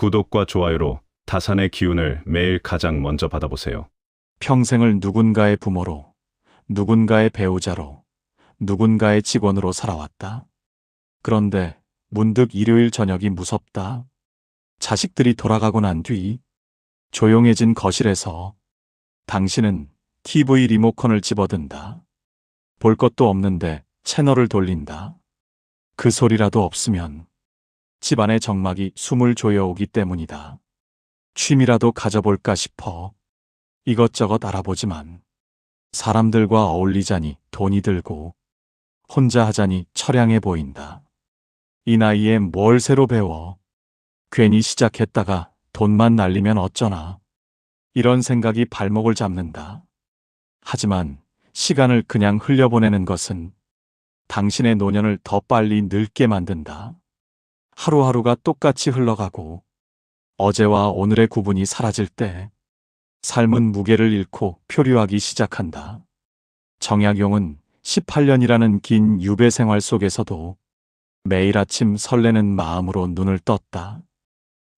구독과 좋아요로 다산의 기운을 매일 가장 먼저 받아보세요. 평생을 누군가의 부모로, 누군가의 배우자로, 누군가의 직원으로 살아왔다. 그런데 문득 일요일 저녁이 무섭다. 자식들이 돌아가고 난 뒤 조용해진 거실에서 당신은 TV 리모컨을 집어든다. 볼 것도 없는데 채널을 돌린다. 그 소리라도 없으면 집안의 정막이 숨을 조여오기 때문이다. 취미라도 가져볼까 싶어 이것저것 알아보지만 사람들과 어울리자니 돈이 들고 혼자 하자니 처량해 보인다. 이 나이에 뭘 새로 배워? 괜히 시작했다가 돈만 날리면 어쩌나. 이런 생각이 발목을 잡는다. 하지만 시간을 그냥 흘려보내는 것은 당신의 노년을 더 빨리 늙게 만든다. 하루하루가 똑같이 흘러가고 어제와 오늘의 구분이 사라질 때 삶은 무게를 잃고 표류하기 시작한다. 정약용은 18년이라는 긴 유배 생활 속에서도 매일 아침 설레는 마음으로 눈을 떴다.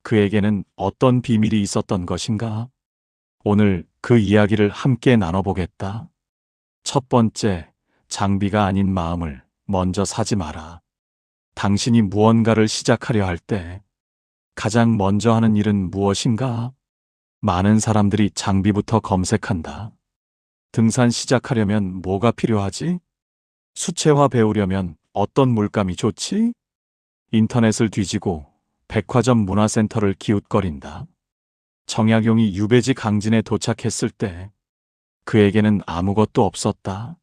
그에게는 어떤 비밀이 있었던 것인가? 오늘 그 이야기를 함께 나눠보겠다. 첫 번째, 장비가 아닌 마음을 먼저 사지 마라. 당신이 무언가를 시작하려 할 때 가장 먼저 하는 일은 무엇인가? 많은 사람들이 장비부터 검색한다. 등산 시작하려면 뭐가 필요하지? 수채화 배우려면 어떤 물감이 좋지? 인터넷을 뒤지고 백화점 문화센터를 기웃거린다. 정약용이 유배지 강진에 도착했을 때 그에게는 아무것도 없었다.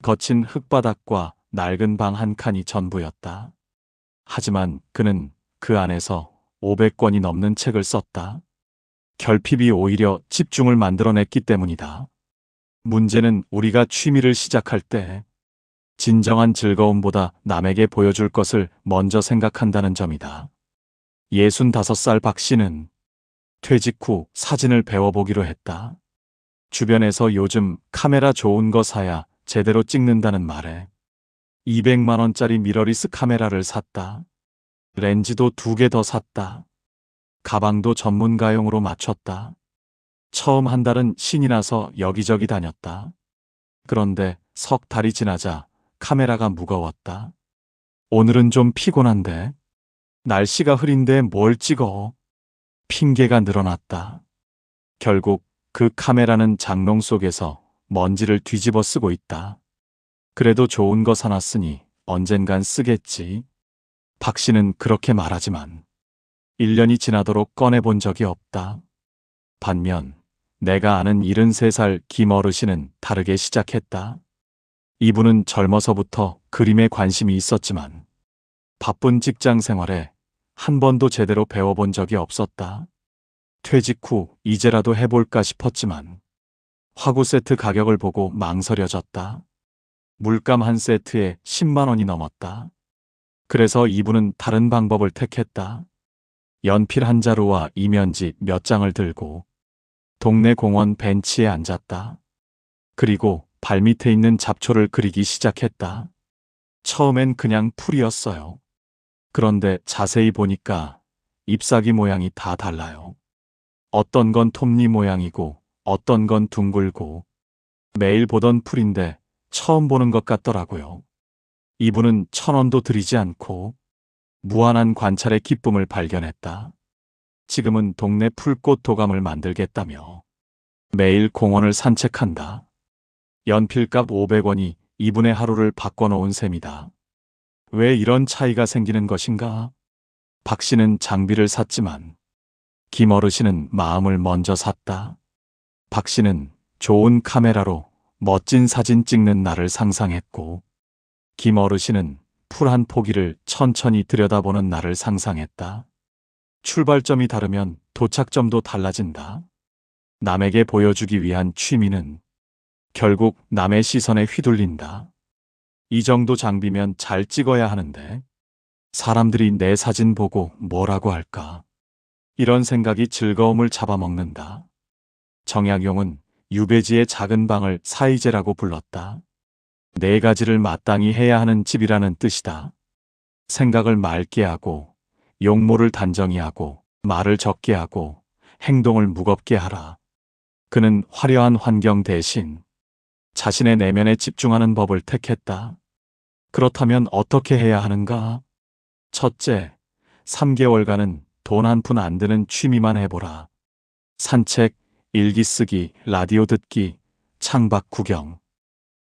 거친 흙바닥과 낡은 방 한 칸이 전부였다. 하지만 그는 그 안에서 500권이 넘는 책을 썼다. 결핍이 오히려 집중을 만들어냈기 때문이다. 문제는 우리가 취미를 시작할 때 진정한 즐거움보다 남에게 보여줄 것을 먼저 생각한다는 점이다. 65살 박 씨는 퇴직 후 사진을 배워보기로 했다. 주변에서 요즘 카메라 좋은 거 사야 제대로 찍는다는 말에 200만 원짜리 미러리스 카메라를 샀다. 렌즈도 2개 더 샀다. 가방도 전문가용으로 맞췄다. 처음 한 달은 신이 나서 여기저기 다녔다. 그런데 석 달이 지나자 카메라가 무거웠다. 오늘은 좀 피곤한데? 날씨가 흐린데 뭘 찍어? 핑계가 늘어났다. 결국 그 카메라는 장롱 속에서 먼지를 뒤집어 쓰고 있다. 그래도 좋은 거 사놨으니 언젠간 쓰겠지. 박 씨는 그렇게 말하지만 1년이 지나도록 꺼내본 적이 없다. 반면 내가 아는 73살 김 어르신은 다르게 시작했다. 이분은 젊어서부터 그림에 관심이 있었지만 바쁜 직장 생활에 한 번도 제대로 배워본 적이 없었다. 퇴직 후 이제라도 해볼까 싶었지만 화구 세트 가격을 보고 망설여졌다. 물감 한 세트에 10만 원이 넘었다. 그래서 이분은 다른 방법을 택했다. 연필 한 자루와 이면지 몇 장을 들고 동네 공원 벤치에 앉았다. 그리고 발밑에 있는 잡초를 그리기 시작했다. 처음엔 그냥 풀이었어요. 그런데 자세히 보니까 잎사귀 모양이 다 달라요. 어떤 건 톱니 모양이고 어떤 건 둥글고 매일 보던 풀인데 처음 보는 것 같더라고요. 이분은 1,000원도 들이지 않고 무한한 관찰의 기쁨을 발견했다. 지금은 동네 풀꽃 도감을 만들겠다며 매일 공원을 산책한다. 연필값 500원이 이분의 하루를 바꿔놓은 셈이다. 왜 이런 차이가 생기는 것인가? 박 씨는 장비를 샀지만 김 어르신은 마음을 먼저 샀다. 박 씨는 좋은 카메라로 멋진 사진 찍는 날을 상상했고 김 어르신은 풀 한 포기를 천천히 들여다보는 날을 상상했다. 출발점이 다르면 도착점도 달라진다. 남에게 보여주기 위한 취미는 결국 남의 시선에 휘둘린다. 이 정도 장비면 잘 찍어야 하는데 사람들이 내 사진 보고 뭐라고 할까? 이런 생각이 즐거움을 잡아먹는다. 정약용은 유배지의 작은 방을 사이제라고 불렀다. 4가지를 마땅히 해야 하는 집이라는 뜻이다. 생각을 맑게 하고, 용모를 단정히 하고, 말을 적게 하고 행동을 무겁게 하라. 그는 화려한 환경 대신 자신의 내면에 집중하는 법을 택했다. 그렇다면 어떻게 해야 하는가? 첫째, 3개월간은 돈 한 푼 안 드는 취미만 해보라. 산책, 일기 쓰기, 라디오 듣기, 창밖 구경.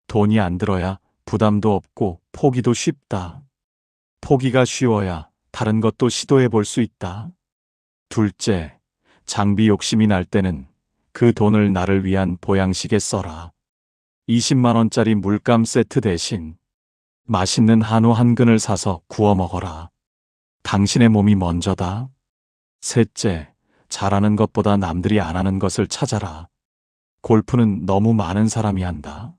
돈이 안 들어야 부담도 없고 포기도 쉽다. 포기가 쉬워야 다른 것도 시도해 볼 수 있다. 둘째, 장비 욕심이 날 때는 그 돈을 나를 위한 보양식에 써라. 20만 원짜리 물감 세트 대신 맛있는 한우 한 근을 사서 구워 먹어라. 당신의 몸이 먼저다. 셋째, 잘하는 것보다 남들이 안 하는 것을 찾아라. 골프는 너무 많은 사람이 한다.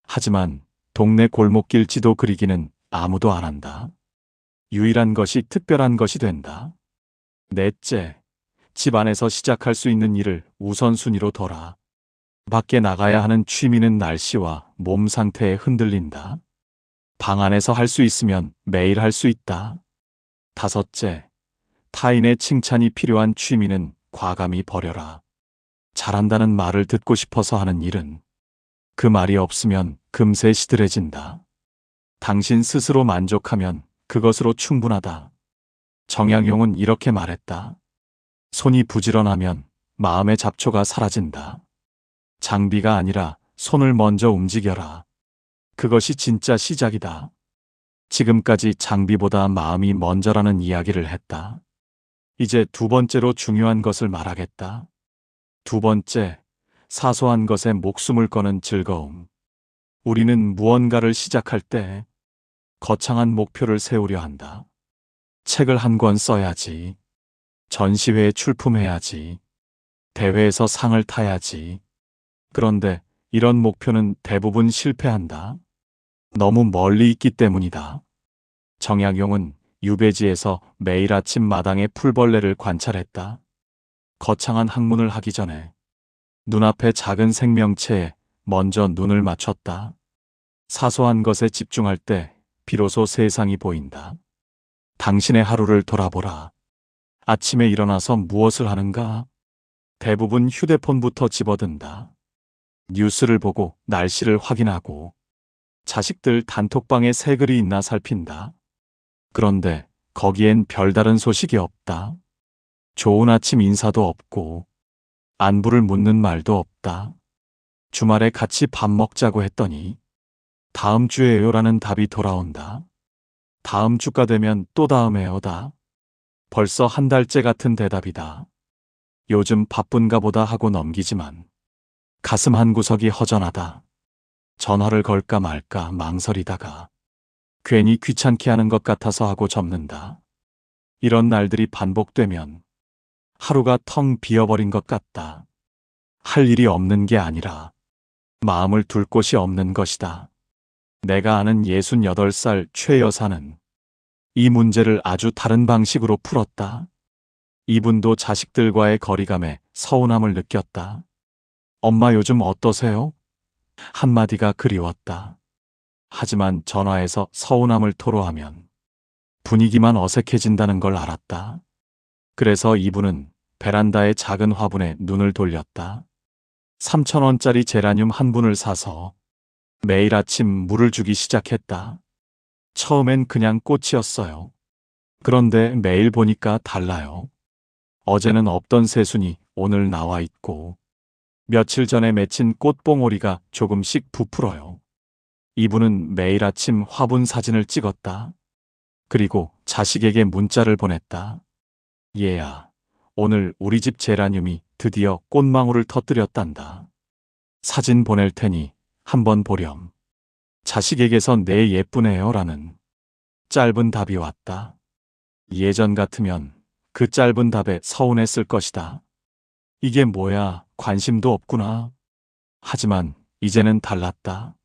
하지만 동네 골목길 지도 그리기는 아무도 안 한다. 유일한 것이 특별한 것이 된다. 넷째, 집 안에서 시작할 수 있는 일을 우선순위로 둬라. 밖에 나가야 하는 취미는 날씨와 몸 상태에 흔들린다. 방 안에서 할 수 있으면 매일 할 수 있다. 다섯째, 타인의 칭찬이 필요한 취미는 과감히 버려라. 잘한다는 말을 듣고 싶어서 하는 일은 그 말이 없으면 금세 시들해진다. 당신 스스로 만족하면 그것으로 충분하다. 정약용은 이렇게 말했다. 손이 부지런하면 마음의 잡초가 사라진다. 장비가 아니라 손을 먼저 움직여라. 그것이 진짜 시작이다. 지금까지 장비보다 마음이 먼저라는 이야기를 했다. 이제 두 번째로 중요한 것을 말하겠다. 두 번째, 사소한 것에 목숨을 거는 즐거움. 우리는 무언가를 시작할 때 거창한 목표를 세우려 한다. 책을 한 권 써야지. 전시회에 출품해야지. 대회에서 상을 타야지. 그런데 이런 목표는 대부분 실패한다. 너무 멀리 있기 때문이다. 정약용은 유배지에서 매일 아침 마당의 풀벌레를 관찰했다. 거창한 학문을 하기 전에 눈앞의 작은 생명체에 먼저 눈을 맞췄다. 사소한 것에 집중할 때 비로소 세상이 보인다. 당신의 하루를 돌아보라. 아침에 일어나서 무엇을 하는가? 대부분 휴대폰부터 집어든다. 뉴스를 보고 날씨를 확인하고 자식들 단톡방에 새 글이 있나 살핀다. 그런데 거기엔 별다른 소식이 없다. 좋은 아침 인사도 없고 안부를 묻는 말도 없다. 주말에 같이 밥 먹자고 했더니 다음 주에요라는 답이 돌아온다. 다음 주가 되면 또 다음에요다. 벌써 한 달째 같은 대답이다. 요즘 바쁜가 보다 하고 넘기지만 가슴 한 구석이 허전하다. 전화를 걸까 말까 망설이다가 괜히 귀찮게 하는 것 같아서 하고 접는다. 이런 날들이 반복되면 하루가 텅 비어버린 것 같다. 할 일이 없는 게 아니라 마음을 둘 곳이 없는 것이다. 내가 아는 68살 최 여사는 이 문제를 아주 다른 방식으로 풀었다. 이분도 자식들과의 거리감에 서운함을 느꼈다. 엄마 요즘 어떠세요? 한마디가 그리웠다. 하지만 전화해서 서운함을 토로하면 분위기만 어색해진다는 걸 알았다. 그래서 이분은 베란다의 작은 화분에 눈을 돌렸다. 3,000원짜리 제라늄 한 분을 사서 매일 아침 물을 주기 시작했다. 처음엔 그냥 꽃이었어요. 그런데 매일 보니까 달라요. 어제는 없던 새순이 오늘 나와 있고 며칠 전에 맺힌 꽃봉오리가 조금씩 부풀어요. 이분은 매일 아침 화분 사진을 찍었다. 그리고 자식에게 문자를 보냈다. 얘야, 오늘 우리 집 제라늄이 드디어 꽃망울을 터뜨렸단다. 사진 보낼 테니 한번 보렴. 자식에게서 내 예쁘네요라는 짧은 답이 왔다. 예전 같으면 그 짧은 답에 서운했을 것이다. 이게 뭐야, 관심도 없구나. 하지만 이제는 달랐다.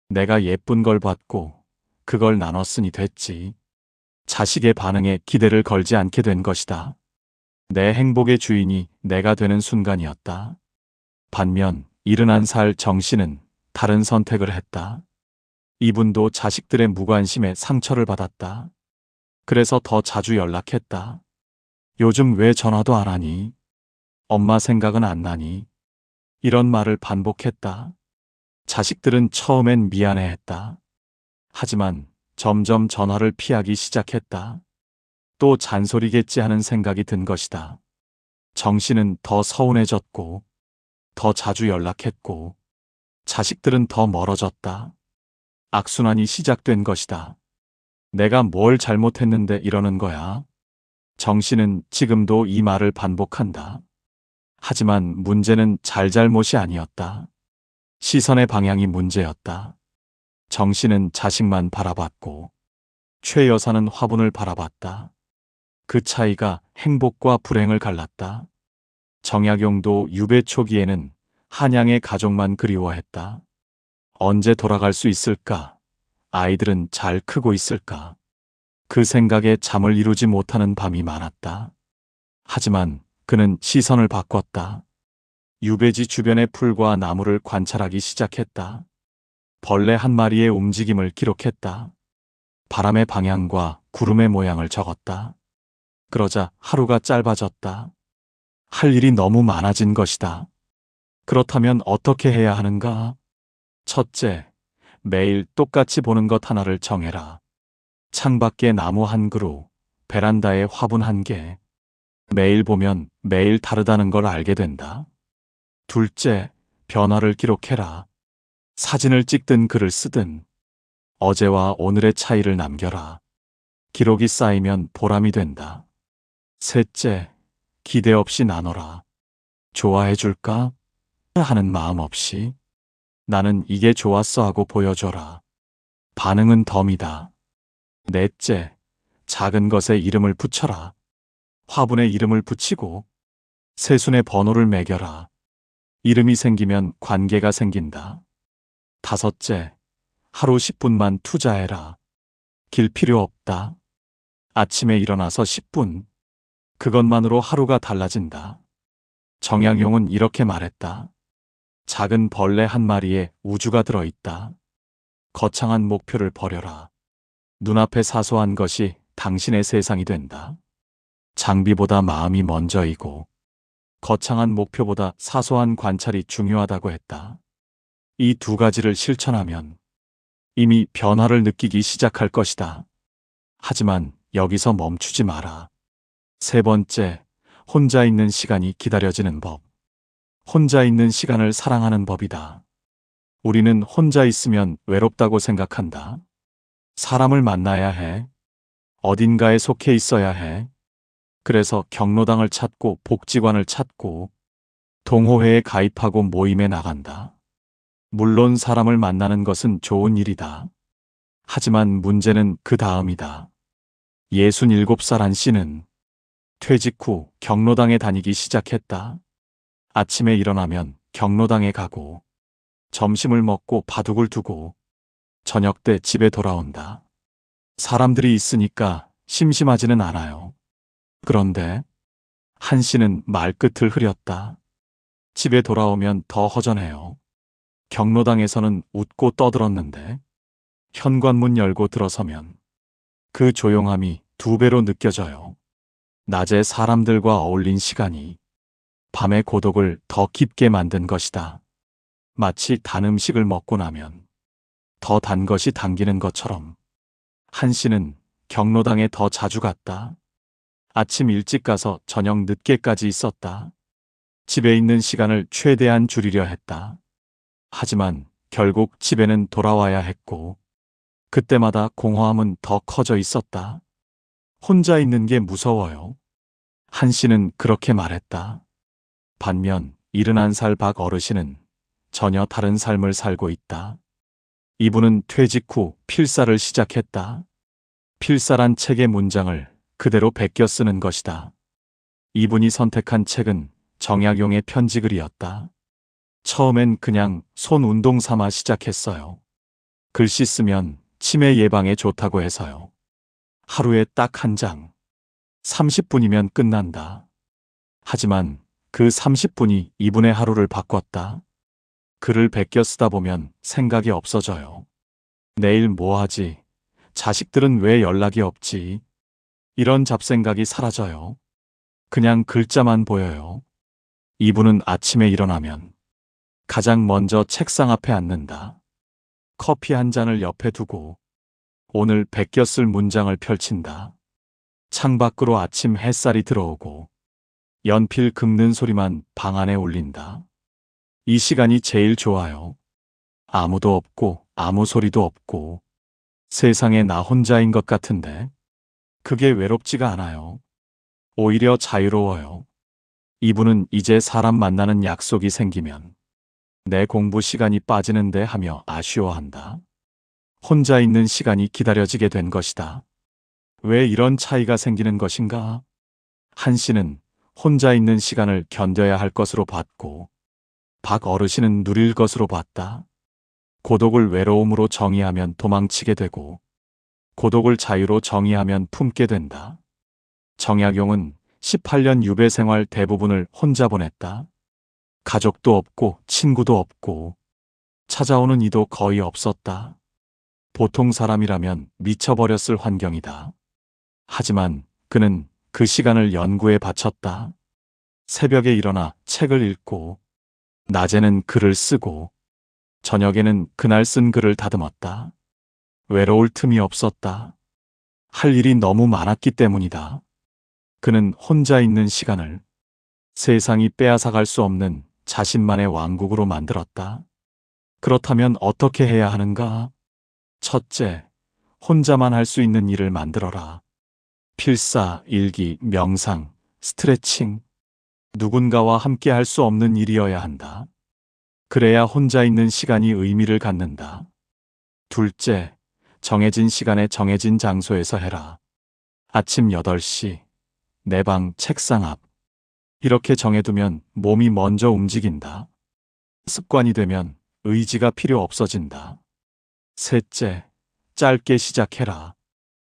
내가 예쁜 걸 받고 그걸 나눴으니 됐지. 자식의 반응에 기대를 걸지 않게 된 것이다. 내 행복의 주인이 내가 되는 순간이었다. 반면 71살 정 씨는 다른 선택을 했다. 이분도 자식들의 무관심에 상처를 받았다. 그래서 더 자주 연락했다. 요즘 왜 전화도 안 하니? 엄마 생각은 안 나니? 이런 말을 반복했다. 자식들은 처음엔 미안해했다. 하지만 점점 전화를 피하기 시작했다. 또 잔소리겠지 하는 생각이 든 것이다. 정씨는 더 서운해졌고, 더 자주 연락했고, 자식들은 더 멀어졌다. 악순환이 시작된 것이다. 내가 뭘 잘못했는데 이러는 거야? 정씨는 지금도 이 말을 반복한다. 하지만 문제는 잘잘못이 아니었다. 시선의 방향이 문제였다. 정씨는 자식만 바라봤고, 최 여사는 화분을 바라봤다. 그 차이가 행복과 불행을 갈랐다. 정약용도 유배 초기에는 한양의 가족만 그리워했다. 언제 돌아갈 수 있을까? 아이들은 잘 크고 있을까? 그 생각에 잠을 이루지 못하는 밤이 많았다. 하지만 그는 시선을 바꿨다. 유배지 주변의 풀과 나무를 관찰하기 시작했다. 벌레 한 마리의 움직임을 기록했다. 바람의 방향과 구름의 모양을 적었다. 그러자 하루가 짧아졌다. 할 일이 너무 많아진 것이다. 그렇다면 어떻게 해야 하는가? 첫째, 매일 똑같이 보는 것 하나를 정해라. 창밖에 나무 한 그루, 베란다에 화분 한 개. 매일 보면 매일 다르다는 걸 알게 된다. 둘째, 변화를 기록해라. 사진을 찍든 글을 쓰든 어제와 오늘의 차이를 남겨라. 기록이 쌓이면 보람이 된다. 셋째, 기대 없이 나눠라. 좋아해 줄까? 하는 마음 없이 나는 이게 좋았어 하고 보여줘라. 반응은 덤이다. 넷째, 작은 것에 이름을 붙여라. 화분에 이름을 붙이고 새순의 번호를 매겨라. 이름이 생기면 관계가 생긴다. 다섯째, 하루 10분만 투자해라. 길 필요 없다. 아침에 일어나서 10분. 그것만으로 하루가 달라진다. 정약용은 이렇게 말했다. 작은 벌레 한 마리에 우주가 들어있다. 거창한 목표를 버려라. 눈앞에 사소한 것이 당신의 세상이 된다. 장비보다 마음이 먼저이고 거창한 목표보다 사소한 관찰이 중요하다고 했다. 이 두 가지를 실천하면 이미 변화를 느끼기 시작할 것이다. 하지만 여기서 멈추지 마라. 세 번째, 혼자 있는 시간이 기다려지는 법. 혼자 있는 시간을 사랑하는 법이다. 우리는 혼자 있으면 외롭다고 생각한다. 사람을 만나야 해. 어딘가에 속해 있어야 해. 그래서 경로당을 찾고 복지관을 찾고 동호회에 가입하고 모임에 나간다. 물론 사람을 만나는 것은 좋은 일이다. 하지만 문제는 그 다음이다. 67살 안 씨는 퇴직 후 경로당에 다니기 시작했다. 아침에 일어나면 경로당에 가고 점심을 먹고 바둑을 두고 저녁 때 집에 돌아온다. 사람들이 있으니까 심심하지는 않아요. 그런데 한 씨는 말끝을 흐렸다. 집에 돌아오면 더 허전해요. 경로당에서는 웃고 떠들었는데 현관문 열고 들어서면 그 조용함이 2배로 느껴져요. 낮에 사람들과 어울린 시간이 밤의 고독을 더 깊게 만든 것이다. 마치 단 음식을 먹고 나면 더 단 것이 당기는 것처럼 한 씨는 경로당에 더 자주 갔다. 아침 일찍 가서 저녁 늦게까지 있었다. 집에 있는 시간을 최대한 줄이려 했다. 하지만 결국 집에는 돌아와야 했고 그때마다 공허함은 더 커져 있었다. 혼자 있는 게 무서워요. 한 씨는 그렇게 말했다. 반면 71살 박 어르신은 전혀 다른 삶을 살고 있다. 이분은 퇴직 후 필사를 시작했다. 필사란 책의 문장을 그대로 베껴 쓰는 것이다. 이분이 선택한 책은 정약용의 편지글이었다. 처음엔 그냥 손 운동 삼아 시작했어요. 글씨 쓰면 치매 예방에 좋다고 해서요. 하루에 딱 한 장. 30분이면 끝난다. 하지만 그 30분이 이분의 하루를 바꿨다. 글을 베껴 쓰다 보면 생각이 없어져요. 내일 뭐 하지? 자식들은 왜 연락이 없지? 이런 잡생각이 사라져요. 그냥 글자만 보여요. 이분은 아침에 일어나면 가장 먼저 책상 앞에 앉는다. 커피 한 잔을 옆에 두고 오늘 베껴 쓸 문장을 펼친다. 창밖으로 아침 햇살이 들어오고 연필 긁는 소리만 방 안에 울린다. 이 시간이 제일 좋아요. 아무도 없고 아무 소리도 없고 세상에 나 혼자인 것 같은데 그게 외롭지가 않아요. 오히려 자유로워요. 이분은 이제 사람 만나는 약속이 생기면 내 공부 시간이 빠지는데 하며 아쉬워한다. 혼자 있는 시간이 기다려지게 된 것이다. 왜 이런 차이가 생기는 것인가? 한 씨는 혼자 있는 시간을 견뎌야 할 것으로 봤고 박 어르신은 누릴 것으로 봤다. 고독을 외로움으로 정의하면 도망치게 되고 고독을 자유로 정의하면 품게 된다. 정약용은 18년 유배 생활 대부분을 혼자 보냈다. 가족도 없고 친구도 없고 찾아오는 이도 거의 없었다. 보통 사람이라면 미쳐버렸을 환경이다. 하지만 그는 그 시간을 연구에 바쳤다. 새벽에 일어나 책을 읽고 낮에는 글을 쓰고 저녁에는 그날 쓴 글을 다듬었다. 외로울 틈이 없었다. 할 일이 너무 많았기 때문이다. 그는 혼자 있는 시간을 세상이 빼앗아갈 수 없는 자신만의 왕국으로 만들었다. 그렇다면 어떻게 해야 하는가? 첫째, 혼자만 할 수 있는 일을 만들어라. 필사, 일기, 명상, 스트레칭. 누군가와 함께 할 수 없는 일이어야 한다. 그래야 혼자 있는 시간이 의미를 갖는다. 둘째, 정해진 시간에 정해진 장소에서 해라. 아침 8시, 내 방 책상 앞. 이렇게 정해두면 몸이 먼저 움직인다. 습관이 되면 의지가 필요 없어진다. 셋째, 짧게 시작해라.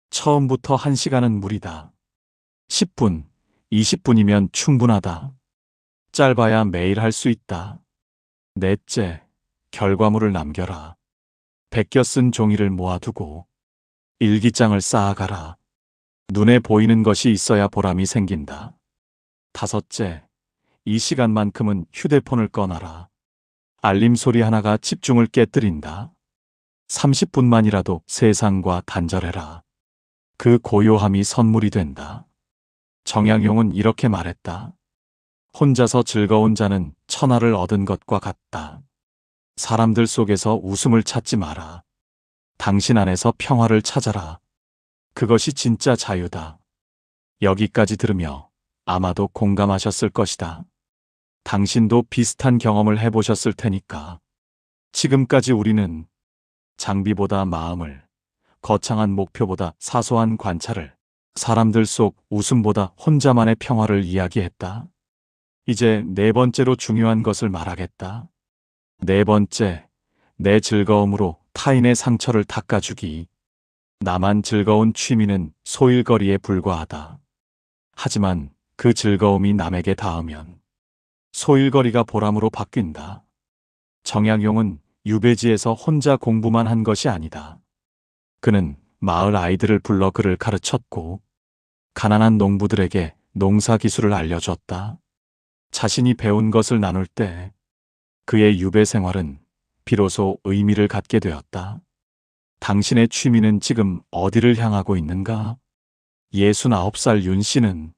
처음부터 1시간은 무리다. 10분, 20분이면 충분하다. 짧아야 매일 할 수 있다. 넷째, 결과물을 남겨라. 베껴 쓴 종이를 모아두고 일기장을 쌓아가라. 눈에 보이는 것이 있어야 보람이 생긴다. 다섯째, 이 시간만큼은 휴대폰을 꺼놔라. 알림 소리 하나가 집중을 깨뜨린다. 30분만이라도 세상과 단절해라. 그 고요함이 선물이 된다. 정약용은 이렇게 말했다. 혼자서 즐거운 자는 천하를 얻은 것과 같다. 사람들 속에서 웃음을 찾지 마라. 당신 안에서 평화를 찾아라. 그것이 진짜 자유다. 여기까지 들으며 아마도 공감하셨을 것이다. 당신도 비슷한 경험을 해보셨을 테니까. 지금까지 우리는 장비보다 마음을, 거창한 목표보다 사소한 관찰을, 사람들 속 웃음보다 혼자만의 평화를 이야기했다. 이제 네 번째로 중요한 것을 말하겠다. 네 번째, 내 즐거움으로 타인의 상처를 닦아주기. 나만 즐거운 취미는 소일거리에 불과하다. 하지만 그 즐거움이 남에게 닿으면 소일거리가 보람으로 바뀐다. 정약용은 유배지에서 혼자 공부만 한 것이 아니다. 그는 마을 아이들을 불러 그를 가르쳤고 가난한 농부들에게 농사 기술을 알려줬다. 자신이 배운 것을 나눌 때 그의 유배 생활은 비로소 의미를 갖게 되었다. 당신의 취미는 지금 어디를 향하고 있는가? 69살 윤 씨는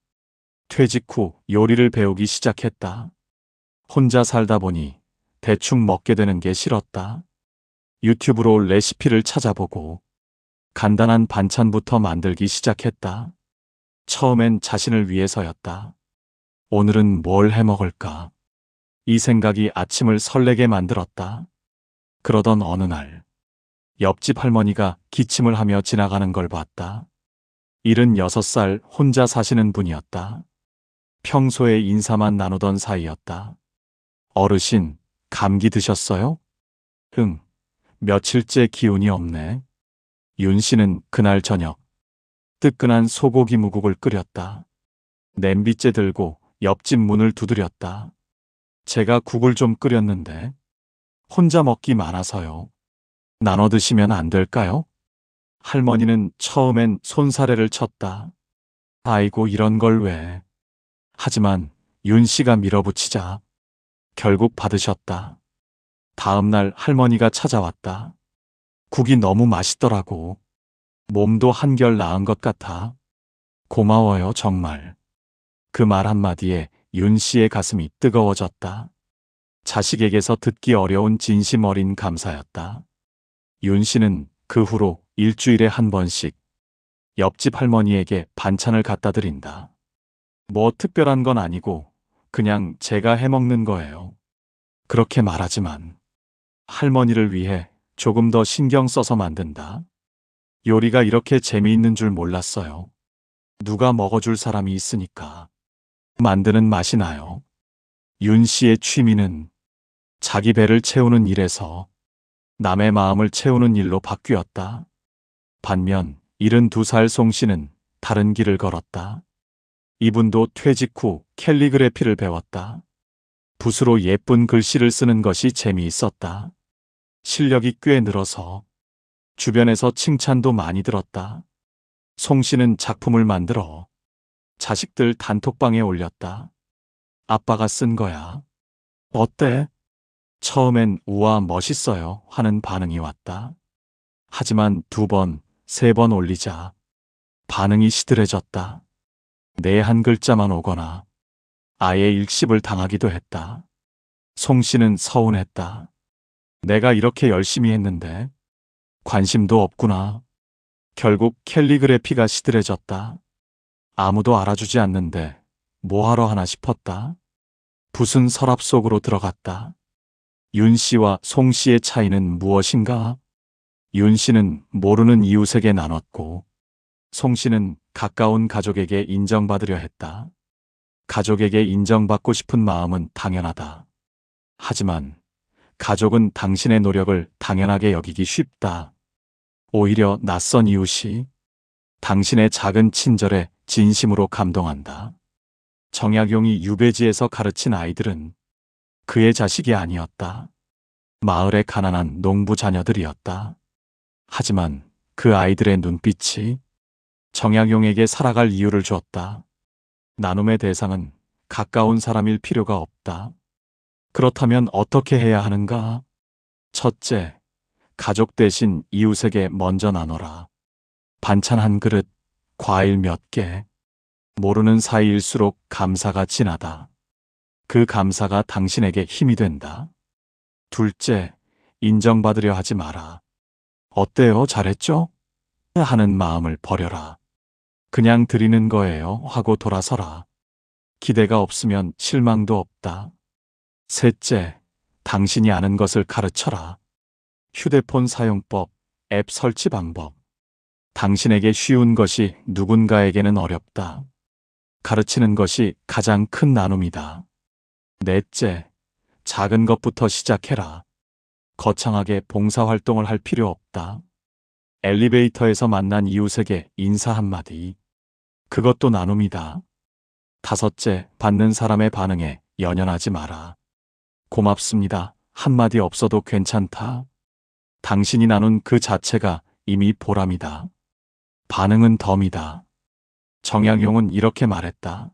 퇴직 후 요리를 배우기 시작했다. 혼자 살다 보니 대충 먹게 되는 게 싫었다. 유튜브로 레시피를 찾아보고 간단한 반찬부터 만들기 시작했다. 처음엔 자신을 위해서였다. 오늘은 뭘 해 먹을까? 이 생각이 아침을 설레게 만들었다. 그러던 어느 날 옆집 할머니가 기침을 하며 지나가는 걸 봤다. 76살 혼자 사시는 분이었다. 평소에 인사만 나누던 사이였다. 어르신, 감기 드셨어요? 응, 며칠째 기운이 없네. 윤 씨는 그날 저녁 뜨끈한 소고기 무국을 끓였다. 냄비째 들고 옆집 문을 두드렸다. 제가 국을 좀 끓였는데 혼자 먹기 많아서요. 나눠 드시면 안 될까요? 할머니는 처음엔 손사래를 쳤다. 아이고 이런 걸 왜. 하지만 윤 씨가 밀어붙이자 결국 받으셨다. 다음 날 할머니가 찾아왔다. 국이 너무 맛있더라고. 몸도 한결 나은 것 같아. 고마워요, 정말. 그 말 한마디에 윤 씨의 가슴이 뜨거워졌다. 자식에게서 듣기 어려운 진심 어린 감사였다. 윤 씨는 그 후로 일주일에 한 번씩 옆집 할머니에게 반찬을 갖다 드린다. 뭐 특별한 건 아니고 그냥 제가 해먹는 거예요. 그렇게 말하지만 할머니를 위해 조금 더 신경 써서 만든다. 요리가 이렇게 재미있는 줄 몰랐어요. 누가 먹어줄 사람이 있으니까 만드는 맛이 나요. 윤 씨의 취미는 자기 배를 채우는 일에서 남의 마음을 채우는 일로 바뀌었다. 반면 72살 송 씨는 다른 길을 걸었다. 이분도 퇴직 후 캘리그래피를 배웠다. 붓으로 예쁜 글씨를 쓰는 것이 재미있었다. 실력이 꽤 늘어서 주변에서 칭찬도 많이 들었다. 송 씨는 작품을 만들어 자식들 단톡방에 올렸다. 아빠가 쓴 거야. 어때? 처음엔 우와 멋있어요 하는 반응이 왔다. 하지만 2번, 3번 올리자 반응이 시들해졌다. 내 한 글자만 오거나 아예 일십을 당하기도 했다. 송 씨는 서운했다. 내가 이렇게 열심히 했는데 관심도 없구나. 결국 캘리그래피가 시들해졌다. 아무도 알아주지 않는데 뭐하러 하나 싶었다. 붓은 서랍 속으로 들어갔다. 윤 씨와 송 씨의 차이는 무엇인가? 윤 씨는 모르는 이웃에게 나눴고 송 씨는 가까운 가족에게 인정받으려 했다. 가족에게 인정받고 싶은 마음은 당연하다. 하지만 가족은 당신의 노력을 당연하게 여기기 쉽다. 오히려 낯선 이웃이 당신의 작은 친절에 진심으로 감동한다. 정약용이 유배지에서 가르친 아이들은 그의 자식이 아니었다. 마을의 가난한 농부 자녀들이었다. 하지만 그 아이들의 눈빛이 정약용에게 살아갈 이유를 줬다. 나눔의 대상은 가까운 사람일 필요가 없다. 그렇다면 어떻게 해야 하는가? 첫째, 가족 대신 이웃에게 먼저 나눠라. 반찬 한 그릇, 과일 몇 개. 모르는 사이일수록 감사가 진하다. 그 감사가 당신에게 힘이 된다. 둘째, 인정받으려 하지 마라. 어때요? 잘했죠? 하는 마음을 버려라. 그냥 드리는 거예요 하고 돌아서라. 기대가 없으면 실망도 없다. 셋째, 당신이 아는 것을 가르쳐라. 휴대폰 사용법, 앱 설치 방법. 당신에게 쉬운 것이 누군가에게는 어렵다. 가르치는 것이 가장 큰 나눔이다. 넷째, 작은 것부터 시작해라. 거창하게 봉사활동을 할 필요 없다. 엘리베이터에서 만난 이웃에게 인사 한마디. 그것도 나눔이다. 다섯째, 받는 사람의 반응에 연연하지 마라. 고맙습니다. 한마디 없어도 괜찮다. 당신이 나눈 그 자체가 이미 보람이다. 반응은 덤이다. 정약용은 이렇게 말했다.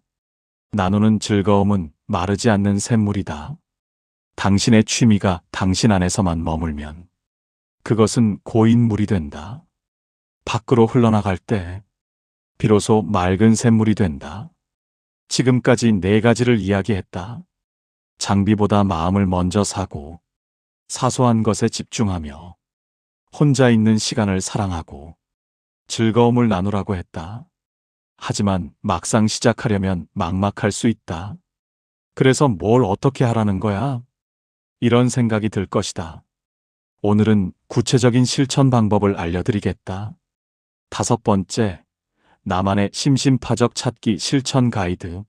나누는 즐거움은 마르지 않는 샘물이다. 당신의 취미가 당신 안에서만 머물면 그것은 고인물이 된다. 밖으로 흘러나갈 때 비로소 맑은 샘물이 된다. 지금까지 4가지를 이야기했다. 장비보다 마음을 먼저 사고 사소한 것에 집중하며 혼자 있는 시간을 사랑하고 즐거움을 나누라고 했다. 하지만 막상 시작하려면 막막할 수 있다. 그래서 뭘 어떻게 하라는 거야? 이런 생각이 들 것이다. 오늘은 구체적인 실천 방법을 알려드리겠다. 5번째, 나만의 심심파적 찾기 실천 가이드.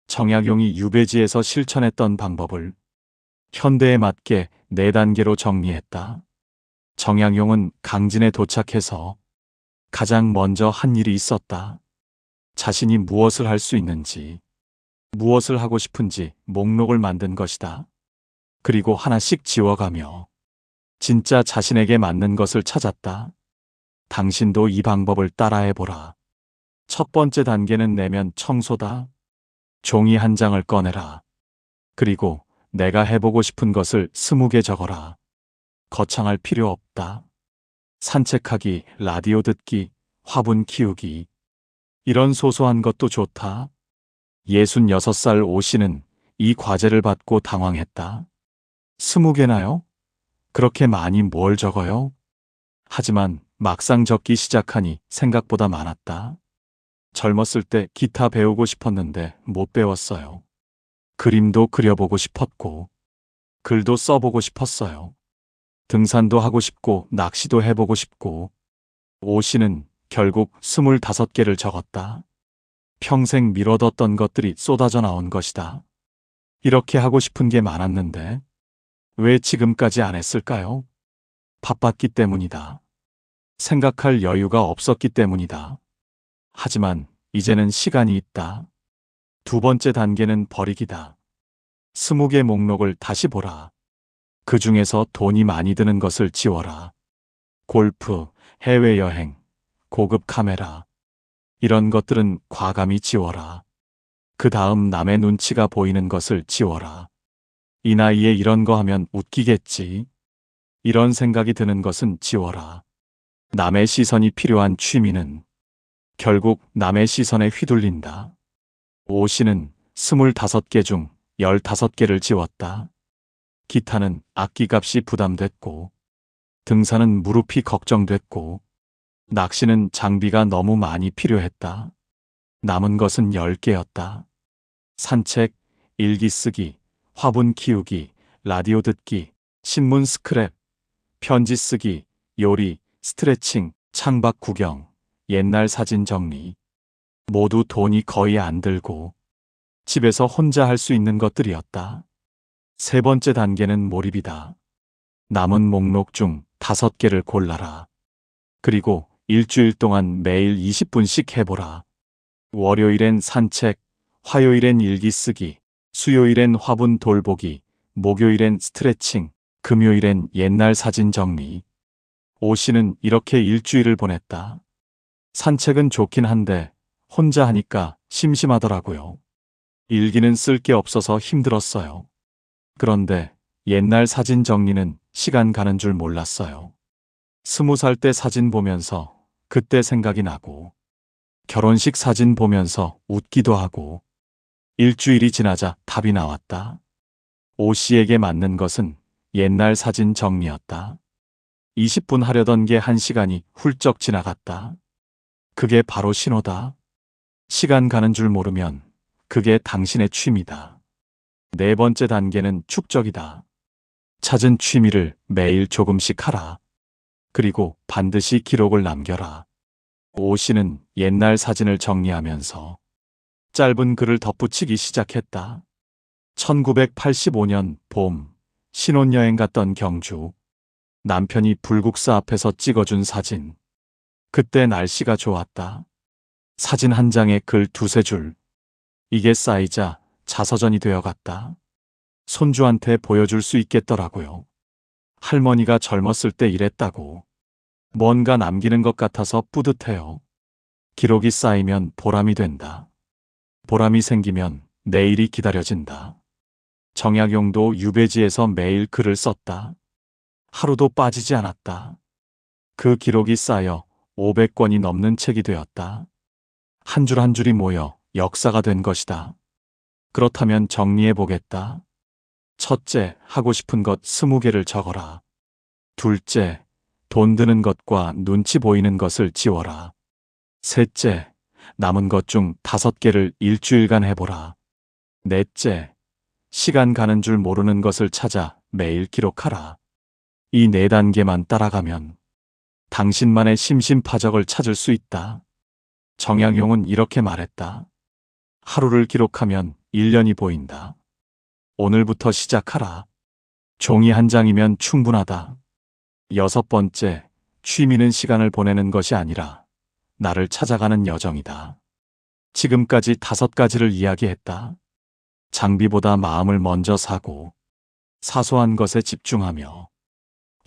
정약용이 유배지에서 실천했던 방법을 현대에 맞게 4단계로 정리했다. 정약용은 강진에 도착해서 가장 먼저 한 일이 있었다. 자신이 무엇을 할 수 있는지, 무엇을 하고 싶은지 목록을 만든 것이다. 그리고 하나씩 지워가며 진짜 자신에게 맞는 것을 찾았다. 당신도 이 방법을 따라해보라. 첫 번째 단계는 내면 청소다. 종이 한 장을 꺼내라. 그리고 내가 해보고 싶은 것을 20개 적어라. 거창할 필요 없다. 산책하기, 라디오 듣기, 화분 키우기. 이런 소소한 것도 좋다. 66살 오 씨는 이 과제를 받고 당황했다. 20개나요? 그렇게 많이 뭘 적어요? 하지만 막상 적기 시작하니 생각보다 많았다. 젊었을 때 기타 배우고 싶었는데 못 배웠어요. 그림도 그려보고 싶었고, 글도 써보고 싶었어요. 등산도 하고 싶고, 낚시도 해보고 싶고, 오 씨는 결국 25개를 적었다. 평생 미뤄뒀던 것들이 쏟아져 나온 것이다. 이렇게 하고 싶은 게 많았는데, 왜 지금까지 안 했을까요? 바빴기 때문이다. 생각할 여유가 없었기 때문이다. 하지만 이제는 시간이 있다. 두 번째 단계는 버리기다. 20개 목록을 다시 보라. 그 중에서 돈이 많이 드는 것을 지워라. 골프, 해외여행, 고급 카메라. 이런 것들은 과감히 지워라. 그 다음 남의 눈치가 보이는 것을 지워라. 이 나이에 이런 거 하면 웃기겠지. 이런 생각이 드는 것은 지워라. 남의 시선이 필요한 취미는 결국 남의 시선에 휘둘린다. 오 씨는 25개 중 15개를 지웠다. 기타는 악기값이 부담됐고, 등산은 무릎이 걱정됐고, 낚시는 장비가 너무 많이 필요했다. 남은 것은 10개였다. 산책, 일기 쓰기, 화분 키우기, 라디오 듣기, 신문 스크랩, 편지 쓰기, 요리, 스트레칭, 창밖 구경, 옛날 사진 정리. 모두 돈이 거의 안 들고 집에서 혼자 할 수 있는 것들이었다. 세 번째 단계는 몰입이다. 남은 목록 중 5개를 골라라. 그리고 일주일 동안 매일 20분씩 해보라. 월요일엔 산책, 화요일엔 일기 쓰기, 수요일엔 화분 돌보기, 목요일엔 스트레칭, 금요일엔 옛날 사진 정리. 오 씨는 이렇게 일주일을 보냈다. 산책은 좋긴 한데 혼자 하니까 심심하더라고요. 일기는 쓸 게 없어서 힘들었어요. 그런데 옛날 사진 정리는 시간 가는 줄 몰랐어요. 20살 때 사진 보면서 그때 생각이 나고, 결혼식 사진 보면서 웃기도 하고, 일주일이 지나자 답이 나왔다. 오 씨에게 맞는 것은 옛날 사진 정리였다. 20분 하려던 게 1시간이 훌쩍 지나갔다. 그게 바로 신호다. 시간 가는 줄 모르면 그게 당신의 취미다. 네 번째 단계는 축적이다. 찾은 취미를 매일 조금씩 하라. 그리고 반드시 기록을 남겨라. 오 씨는 옛날 사진을 정리하면서 짧은 글을 덧붙이기 시작했다. 1985년 봄, 신혼여행 갔던 경주. 남편이 불국사 앞에서 찍어준 사진. 그때 날씨가 좋았다. 사진 한 장에 글 2~3줄. 이게 쌓이자 자서전이 되어갔다. 손주한테 보여줄 수 있겠더라고요. 할머니가 젊었을 때 이랬다고. 뭔가 남기는 것 같아서 뿌듯해요. 기록이 쌓이면 보람이 된다. 보람이 생기면 내일이 기다려진다. 정약용도 유배지에서 매일 글을 썼다. 하루도 빠지지 않았다. 그 기록이 쌓여 500권이 넘는 책이 되었다. 한 줄 한 줄이 모여 역사가 된 것이다. 그렇다면 정리해 보겠다. 첫째, 하고 싶은 것 20개를 적어라. 둘째, 돈 드는 것과 눈치 보이는 것을 지워라. 셋째, 남은 것 중 5개를 일주일간 해보라. 넷째, 시간 가는 줄 모르는 것을 찾아 매일 기록하라. 이 4단계만 따라가면 당신만의 심심파적을 찾을 수 있다. 정약용은 이렇게 말했다. 하루를 기록하면 1년이 보인다. 오늘부터 시작하라. 종이 한 장이면 충분하다. 6번째, 취미는 시간을 보내는 것이 아니라 나를 찾아가는 여정이다. 지금까지 5가지를 이야기했다. 장비보다 마음을 먼저 사고, 사소한 것에 집중하며,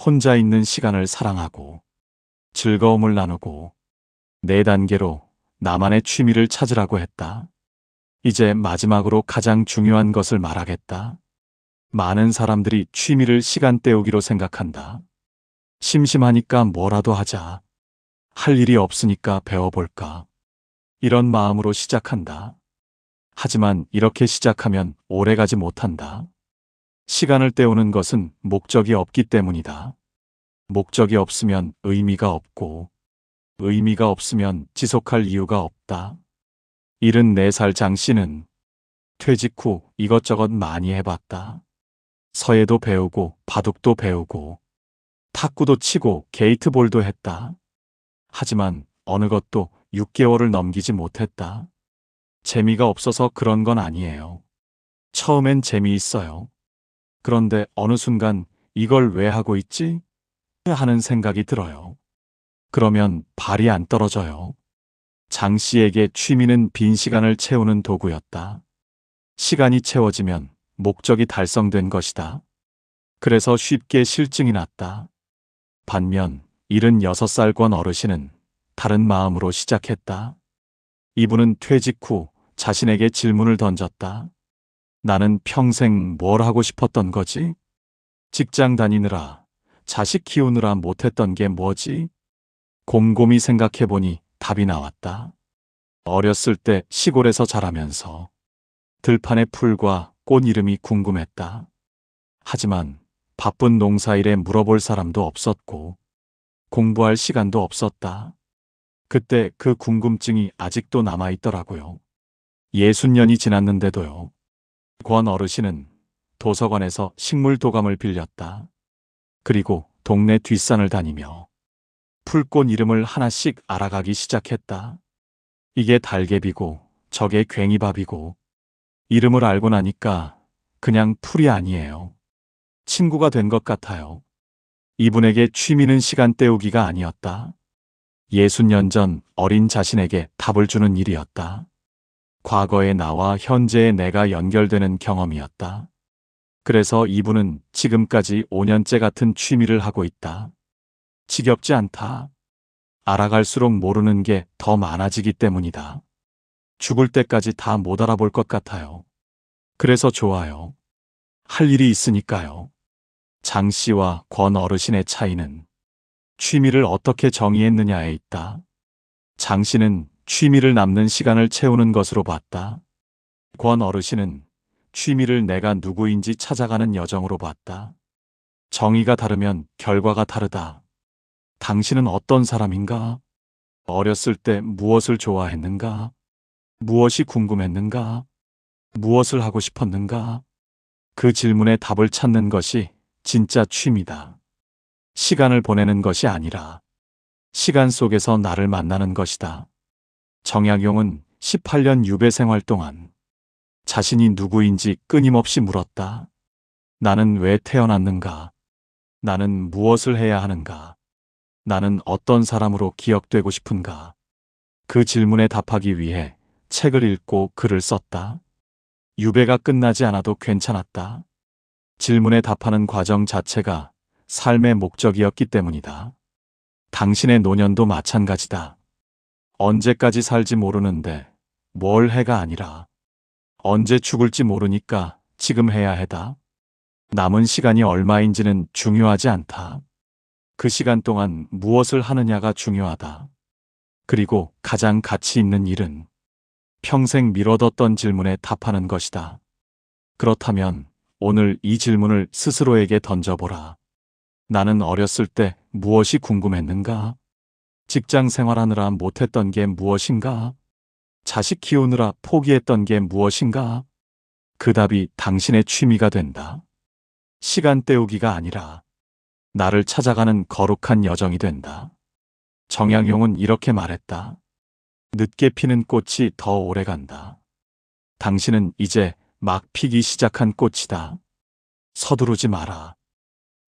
혼자 있는 시간을 사랑하고, 즐거움을 나누고, 4단계로 나만의 취미를 찾으라고 했다. 이제 마지막으로 가장 중요한 것을 말하겠다. 많은 사람들이 취미를 시간 때우기로 생각한다. 심심하니까 뭐라도 하자. 할 일이 없으니까 배워볼까. 이런 마음으로 시작한다. 하지만 이렇게 시작하면 오래가지 못한다. 시간을 때우는 것은 목적이 없기 때문이다. 목적이 없으면 의미가 없고, 의미가 없으면 지속할 이유가 없다. 74살 장 씨는 퇴직 후 이것저것 많이 해봤다. 서예도 배우고 바둑도 배우고 탁구도 치고 게이트볼도 했다. 하지만 어느 것도 6개월을 넘기지 못했다. 재미가 없어서 그런 건 아니에요. 처음엔 재미있어요. 그런데 어느 순간 이걸 왜 하고 있지? 하는 생각이 들어요. 그러면 발이 안 떨어져요. 장 씨에게 취미는 빈 시간을 채우는 도구였다. 시간이 채워지면 목적이 달성된 것이다. 그래서 쉽게 실증이 났다. 반면 76살 권 어르신은 다른 마음으로 시작했다. 이분은 퇴직 후 자신에게 질문을 던졌다. 나는 평생 뭘 하고 싶었던 거지? 직장 다니느라, 자식 키우느라 못했던 게 뭐지? 곰곰이 생각해보니 답이 나왔다. 어렸을 때 시골에서 자라면서 들판의 풀과 꽃 이름이 궁금했다. 하지만 바쁜 농사일에 물어볼 사람도 없었고 공부할 시간도 없었다. 그때 그 궁금증이 아직도 남아있더라고요. 60년이 지났는데도요. 권 어르신은 도서관에서 식물 도감을 빌렸다. 그리고 동네 뒷산을 다니며 풀꽃 이름을 하나씩 알아가기 시작했다. 이게 달개비고 저게 괭이밥이고 이름을 알고 나니까 그냥 풀이 아니에요. 친구가 된 것 같아요. 이분에게 취미는 시간 때우기가 아니었다. 60년 전 어린 자신에게 답을 주는 일이었다. 과거의 나와 현재의 내가 연결되는 경험이었다. 그래서 이분은 지금까지 5년째 같은 취미를 하고 있다. 지겹지 않다. 알아갈수록 모르는 게 더 많아지기 때문이다. 죽을 때까지 다 못 알아볼 것 같아요. 그래서 좋아요. 할 일이 있으니까요. 장 씨와 권 어르신의 차이는 취미를 어떻게 정의했느냐에 있다. 장 씨는 취미를 남는 시간을 채우는 것으로 봤다. 권 어르신은 취미를 내가 누구인지 찾아가는 여정으로 봤다. 정의가 다르면 결과가 다르다. 당신은 어떤 사람인가? 어렸을 때 무엇을 좋아했는가? 무엇이 궁금했는가? 무엇을 하고 싶었는가? 그 질문에 답을 찾는 것이 진짜 취미다. 시간을 보내는 것이 아니라 시간 속에서 나를 만나는 것이다. 정약용은 18년 유배 생활 동안 자신이 누구인지 끊임없이 물었다. 나는 왜 태어났는가? 나는 무엇을 해야 하는가? 나는 어떤 사람으로 기억되고 싶은가? 그 질문에 답하기 위해 책을 읽고 글을 썼다. 유배가 끝나지 않아도 괜찮았다. 질문에 답하는 과정 자체가 삶의 목적이었기 때문이다. 당신의 노년도 마찬가지다. 언제까지 살지 모르는데 뭘 해가 아니라 언제 죽을지 모르니까 지금 해야 해다. 남은 시간이 얼마인지는 중요하지 않다. 그 시간 동안 무엇을 하느냐가 중요하다. 그리고 가장 가치 있는 일은 평생 미뤄뒀던 질문에 답하는 것이다. 그렇다면 오늘 이 질문을 스스로에게 던져보라. 나는 어렸을 때 무엇이 궁금했는가? 직장 생활하느라 못했던 게 무엇인가? 자식 키우느라 포기했던 게 무엇인가? 그 답이 당신의 취미가 된다. 시간 때우기가 아니라 나를 찾아가는 거룩한 여정이 된다. 정약용은 이렇게 말했다. 늦게 피는 꽃이 더 오래 간다. 당신은 이제 막 피기 시작한 꽃이다. 서두르지 마라.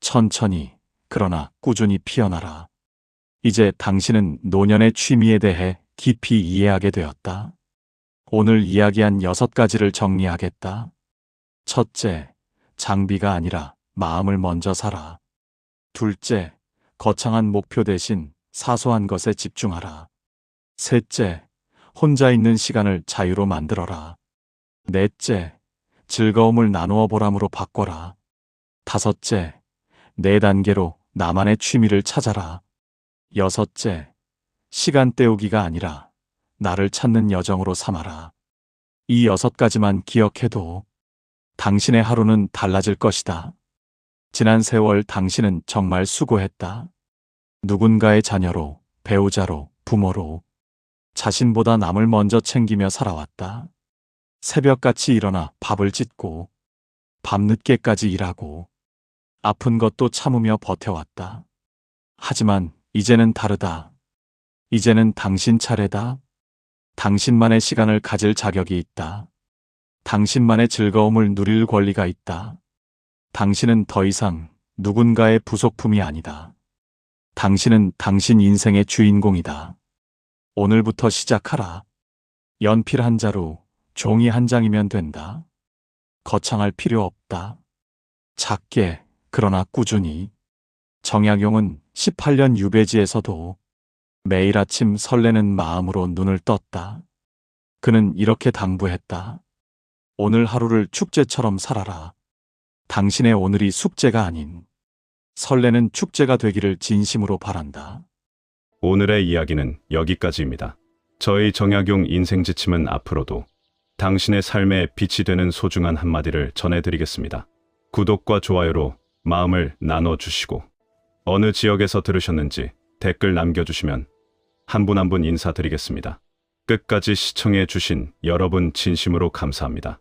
천천히, 그러나 꾸준히 피어나라. 이제 당신은 노년의 취미에 대해 깊이 이해하게 되었다. 오늘 이야기한 6가지를 정리하겠다. 첫째, 장비가 아니라 마음을 먼저 사라. 둘째, 거창한 목표 대신 사소한 것에 집중하라. 셋째, 혼자 있는 시간을 자유로 만들어라. 넷째, 즐거움을 나누어 보람으로 바꿔라. 다섯째, 네 단계로 나만의 취미를 찾아라. 여섯째, 시간 때우기가 아니라 나를 찾는 여정으로 삼아라. 이 6가지만 기억해도 당신의 하루는 달라질 것이다. 지난 세월 당신은 정말 수고했다. 누군가의 자녀로, 배우자로, 부모로 자신보다 남을 먼저 챙기며 살아왔다. 새벽같이 일어나 밥을 짓고 밤늦게까지 일하고 아픈 것도 참으며 버텨왔다. 하지만 이제는 다르다. 이제는 당신 차례다. 당신만의 시간을 가질 자격이 있다. 당신만의 즐거움을 누릴 권리가 있다. 당신은 더 이상 누군가의 부속품이 아니다. 당신은 당신 인생의 주인공이다. 오늘부터 시작하라. 연필 한 자루, 종이 한 장이면 된다. 거창할 필요 없다. 작게, 그러나 꾸준히. 정약용은 18년 유배지에서도 매일 아침 설레는 마음으로 눈을 떴다. 그는 이렇게 당부했다. 오늘 하루를 축제처럼 살아라. 당신의 오늘이 숙제가 아닌 설레는 축제가 되기를 진심으로 바란다. 오늘의 이야기는 여기까지입니다. 저희 정약용 인생 지침은 앞으로도 당신의 삶에 빛이 되는 소중한 한마디를 전해드리겠습니다. 구독과 좋아요로 마음을 나눠주시고 어느 지역에서 들으셨는지 댓글 남겨주시면 한 분 한 분 인사드리겠습니다. 끝까지 시청해 주신 여러분 진심으로 감사합니다.